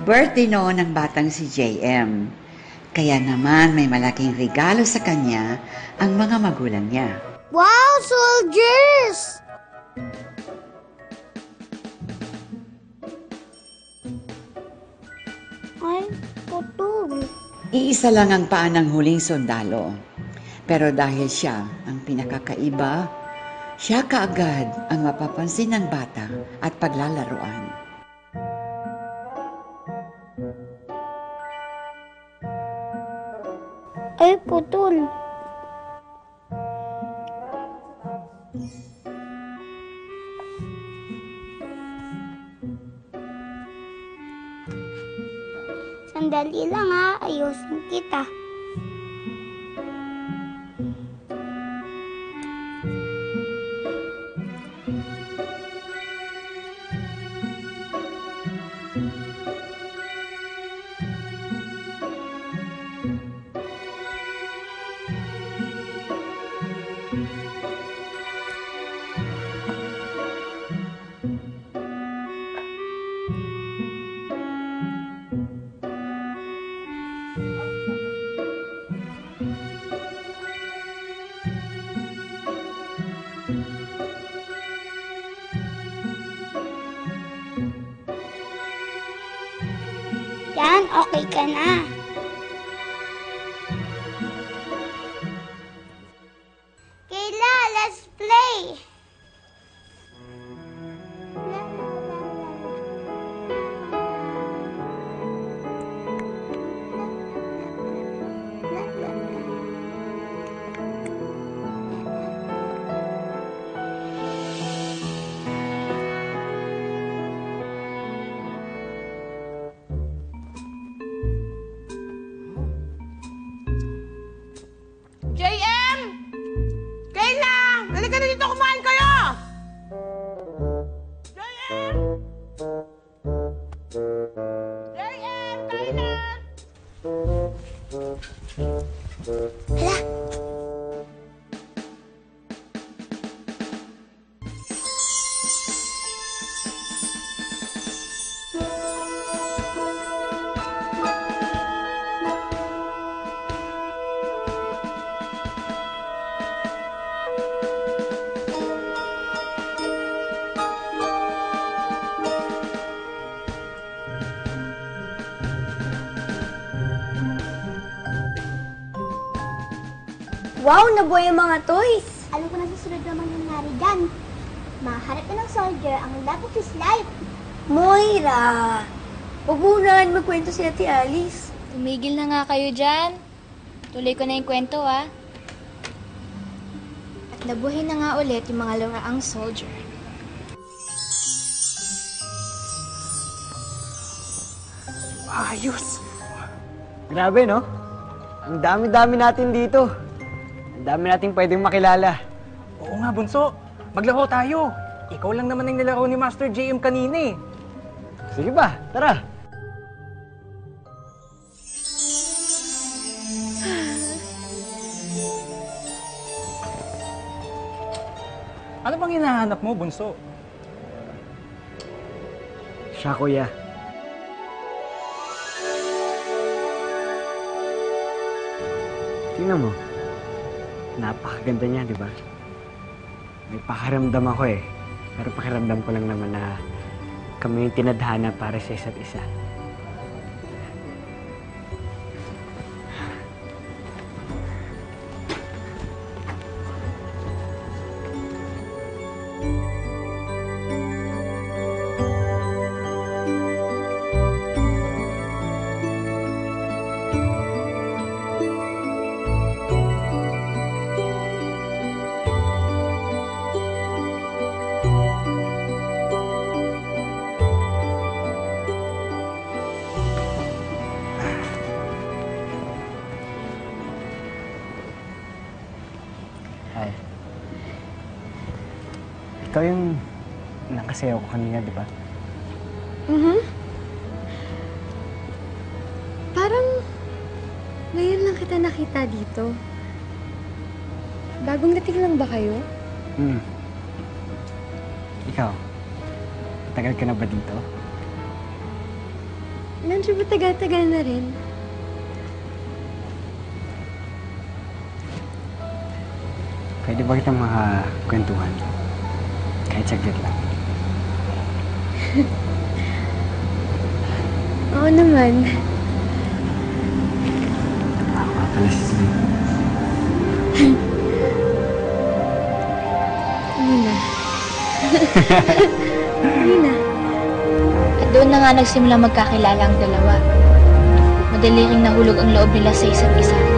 Birthday noon ng batang si JM. Kaya naman may malaking regalo sa kanya ang mga magulang niya. Wow, soldiers! Ay, putol. Iisa lang ang paa ng huling sundalo. Pero dahil siya ang pinakakaiba, siya kaagad ang mapapansin ng bata at paglalaruan. Ay, putol. Sandali lang ha, ayusin kita. Yan, okay ka na. Kayla, let's play! JM! Kayla! Halika na dito, kumain kayo! JM! JM! Kayla! Hala! Wow, nabuhay ang mga toys! Alam ko na susunod na mangyayari dyan. Mahanap na ng soldier ang love of his life. Moira! Huwag muna magkwento si Ate Alice. Tumigil na nga kayo dyan. Tuloy ko na yung kwento, ah. At nabuhay na nga ulit yung mga laraang soldier. Ayos! Grabe, no? Ang dami-dami natin dito. Ang dami nating pwedeng makilala. Oo nga, Bunso. Maglaro tayo. Ikaw lang naman ang nilaro ni Master JM kanina eh. Sige ba, tara. Ano bang hinahanap mo, Bunso? Siya, kuya. Tingnan mo. Napakaganda niya, di ba? May pakaramdam ako eh. Pero pakiramdam ko lang naman na kami yung tinadhana para sa isa't isa. Ay. Ikaw yung nakasayaw ko kanina, di ba? Parang ngayon lang kita nakita dito. Bagong dating lang ba kayo? Ikaw, tagal ka na ba dito? Ilan siya ba tagal-tagal na rin? Pwede ba kitang makakwentuhan? Kahit saglit lang. Oo naman. Ako nga pala si Slim. Ano na? Ano na? At doon na nga nagsimula magkakilala ang dalawa. Madali ring nahulog ang loob nila sa isa't isa.